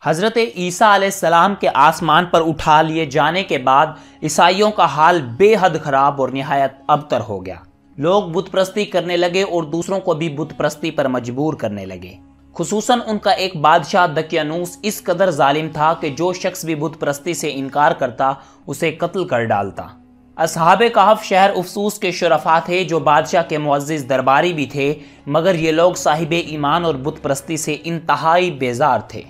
حضرت عیسیٰ علیہ السلام کے آسمان پر اٹھا لیے جانے کے بعد عیسائیوں کا حال بے حد خراب اور نہایت ابتر ہو گیا۔ لوگ بت پرستی کرنے لگے اور دوسروں کو بھی بت پرستی پر مجبور کرنے لگے۔ خصوصاً ان کا ایک بادشاہ دقیانوس اس قدر ظالم تھا کہ جو شخص بھی بت پرستی سے انکار کرتا اسے قتل کر ڈالتا۔ اصحاب کہف شہر افسوس کے شرفاء تھے جو بادشاہ کے معزز درباری بھی تھے، مگر یہ لوگ صاحب ایمان اور بت پرستی سے انتہائی بیزار تھے۔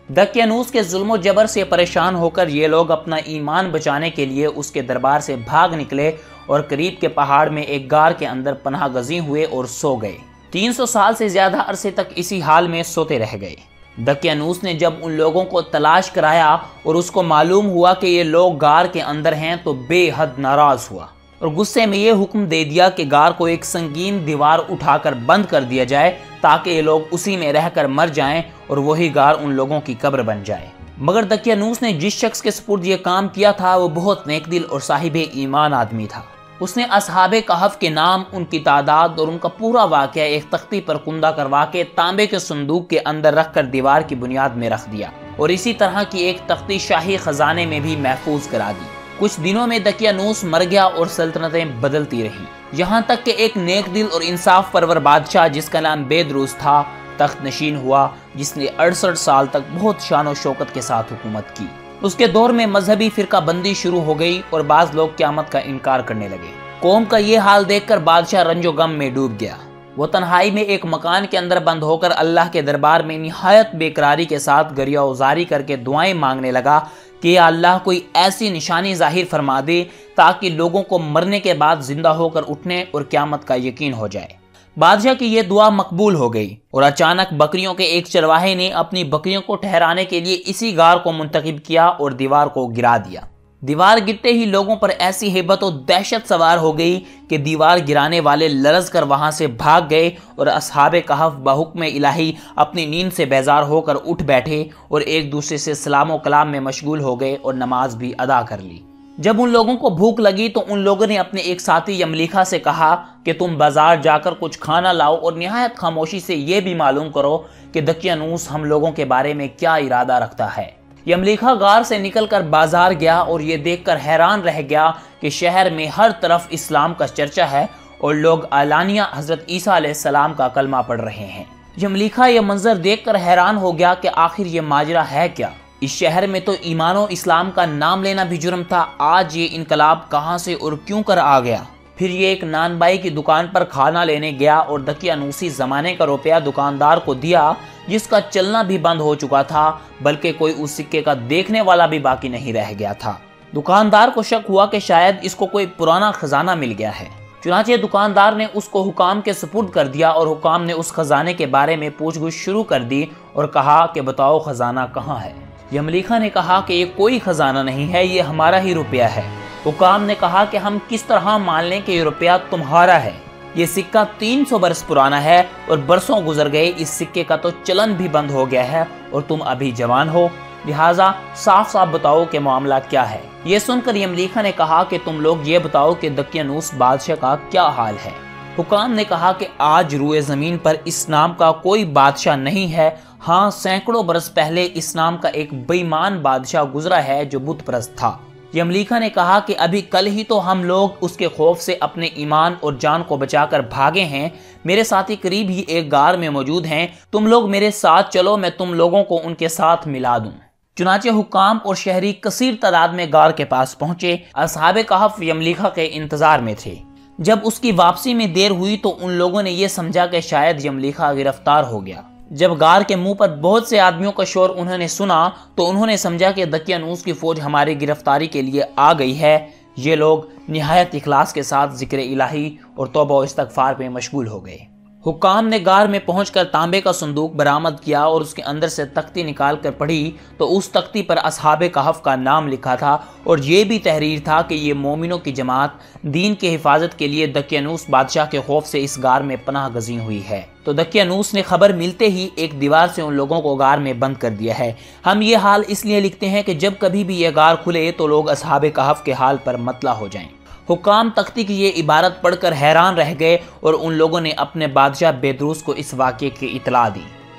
دقیانوس کے ظلم و جبر سے پریشان ہو کر یہ لوگ اپنا ایمان بچانے کے لیے اس کے دربار سے بھاگ نکلے اور قریب کے پہاڑ میں ایک غار کے اندر پناہ گزین ہوئے اور سو گئے۔ 300 سال سے زیادہ عرصے تک اسی حال میں سوتے رہ گئے۔ دقیانوس نے جب ان لوگوں کو تلاش کرایا اور اس کو معلوم ہوا کہ یہ لوگ غار کے اندر ہیں تو بے حد ناراض ہوا اور غصے میں یہ حکم دے دیا کہ غار کو ایک سنگین دیوار اٹھا کر بند کر دیا جائے تاکہ یہ لوگ اسی میں رہ کر مر جائیں اور وہی غار ان لوگوں کی قبر بن جائے۔ مگر دقیانوس نے جس شخص کے سپرد یہ کام کیا تھا وہ بہت نیک دل اور صاحب ایمان آدمی تھا۔ اس نے اصحاب کہف کے نام، ان کی تعداد اور ان کا پورا واقعہ ایک تختی پر کندہ کروا کے تانبے کے صندوق کے اندر رکھ کر دیوار کی بنیاد میں رکھ دیا اور اسی طرح کی ایک تختی شاہی خزانے میں بھی محفوظ کرا دی۔ کچھ دنوں میں دقیانوس مر گیا اور سلطنتیں بدلتی رہیں، یہاں تک کہ ایک نیک دل اور انصاف پرور بادشاہ جس کا نام بیدروس تھا تخت نشین ہوا، جس نے 68 سال تک بہت شان و شوکت کے ساتھ حکومت کی۔ اس کے دور میں مذہبی فرقہ بندی شروع ہو گئی اور بعض لوگ قیامت کا انکار کرنے لگے۔ قوم کا یہ حال دیکھ کر بادشاہ رنج و غم میں ڈوب گیا۔ وہ تنہائی میں ایک مکان کے اندر بند ہو کر اللہ کے دربار میں نہایت بے قراری کے ساتھ گریہ وزاری کر کے دعائیں مانگنے لگا کہ یا اللہ کوئی ایسی نشانی ظاہر فرما دے تاکہ لوگوں کو مرنے کے بعد زندہ ہو کر اٹھنے اور قیامت کا یقین ہو جائے۔ بادشاہ کی یہ دعا مقبول ہو گئی اور اچانک بکریوں کے ایک چرواہے نے اپنی بکریوں کو ٹھہرانے کے لیے اسی غار کو منتخب کیا اور دیوار کو گرا دیا۔ دیوار گرتے ہی لوگوں پر ایسی ہیبت و دہشت سوار ہو گئی کہ دیوار گرانے والے لرز کر وہاں سے بھاگ گئے اور اصحاب کہف بحکم الہی اپنی نیند سے بیزار ہو کر اٹھ بیٹھے اور ایک دوسرے سے سلام و کلام میں مشغول ہو گئے اور نماز بھی ادا کر لی۔ جب ان لوگوں کو بھوک لگی تو ان لوگوں نے اپنے ایک ساتھی یملیکھا سے کہا کہ تم بازار جا کر کچھ کھانا لاؤ اور نہایت خاموشی سے یہ بھی معلوم کرو کہ دقیانوس ہم لوگوں کے بارے میں کیا ارادہ رکھتا ہے۔ یملیکھا غار سے نکل کر بازار گیا اور یہ دیکھ کر حیران رہ گیا کہ شہر میں ہر طرف اسلام کا چرچا ہے اور لوگ اعلانیہ حضرت عیسیٰ علیہ السلام کا کلمہ پڑھ رہے ہیں۔ یملیکھا یہ منظر دیکھ کر حیران ہو گیا کہ آخر یہ ماجرا ہے کیا؟ اس شہر میں تو ایمان و اسلام کا نام لینا بھی جرم تھا، آج یہ انقلاب کہاں سے اور کیوں کر آ گیا؟ پھر یہ ایک نان بائی کی دکان پر کھانا لینے گیا اور دقیانوسی زمانے کا روپیہ دکاندار کو دیا جس کا چلنا بھی بند ہو چکا تھا، بلکہ کوئی اس سکے کا دیکھنے والا بھی باقی نہیں رہ گیا تھا۔ دکاندار کو شک ہوا کہ شاید اس کو کوئی پرانا خزانہ مل گیا ہے، چنانچہ دکاندار نے اس کو حکام کے سپرد کر دیا اور حکام نے اس خزانے کے بارے میں پوچھ گچھ شروع کر دی اور کہا کہ بتاؤ خزانہ کہاں ہے؟ یملیکھا نے کہا کہ یہ کوئی خزانہ نہیں ہے، یہ ہمارا ہی روپیہ ہے۔ حکام نے کہا کہ ہم کس طرح مان لیں کہ یہ روپیہ تمہارا ہے؟ یہ سکہ 300 برس پرانا ہے اور برسوں گزر گئے، اس سکے کا تو چلن بھی بند ہو گیا ہے اور تم ابھی جوان ہو، لہٰذا صاف صاف بتاؤ کہ معاملہ کیا ہے۔ یہ سن کر یملیکھا نے کہا کہ تم لوگ یہ بتاؤ کہ دقیانوس بادشاہ کا کیا حال ہے؟ حکام نے کہا کہ آج روئے زمین پر اس نام کا کوئی بادشاہ نہیں ہے، ہاں سینکڑوں برس پہلے اس نام کا ایک بے ایمان بادشاہ گزرا ہے جو بت پرست تھا۔ یملیکھا نے کہا کہ ابھی کل ہی تو ہم لوگ اس کے خوف سے اپنے ایمان اور جان کو بچا کر بھاگے ہیں، میرے ساتھی قریب ہی ایک غار میں موجود ہیں، تم لوگ میرے ساتھ چلو، میں تم لوگوں کو ان کے ساتھ ملا دوں۔ چنانچہ حکام اور شہری کثیر تعداد میں غار کے پاس پہنچے۔ اصحاب کہف یملیکھا کے انتظار میں تھے۔ جب اس کی واپسی میں دیر ہوئی تو ان لوگوں نے یہ سمجھا کہ شاید یملیکھا گرفتار ہو گیا۔ جب غار کے منہ پر بہت سے آدمیوں کا شور انہوں نے سنا تو انہوں نے سمجھا کہ دقیانوس کی فوج ہماری گرفتاری کے لیے آ گئی ہے۔ یہ لوگ نہایت اخلاص کے ساتھ ذکر الہی اور توبہ و استغفار میں مشغول ہو گئے۔ حکام نے غار میں پہنچ کر تانبے کا صندوق برآمد کیا اور اس کے اندر سے تختی نکال کر پڑھی تو اس تختی پر اصحاب کہف کا نام لکھا تھا اور یہ بھی تحریر تھا کہ یہ مومنوں کی جماعت دین کی حفاظت کے لیے دقیانوس بادشاہ کے خوف سے اس غار میں پناہ گزین ہوئی ہے۔ تو دقیانوس نے خبر ملتے ہی ایک دیوار سے ان لوگوں کو غار میں بند کر دیا ہے۔ ہم یہ حال اس لیے لکھتے ہیں کہ جب کبھی بھی یہ غار کھلے تو لوگ اصحاب کہف کے حال پر مطلع ہو جائیں۔ حکام تختی کی یہ عبارت پڑھ کر حیران رہ گئے اور ان لوگوں نے اپنے بادشاہ بیدروس کو اس واقعے کی اطلاع دی۔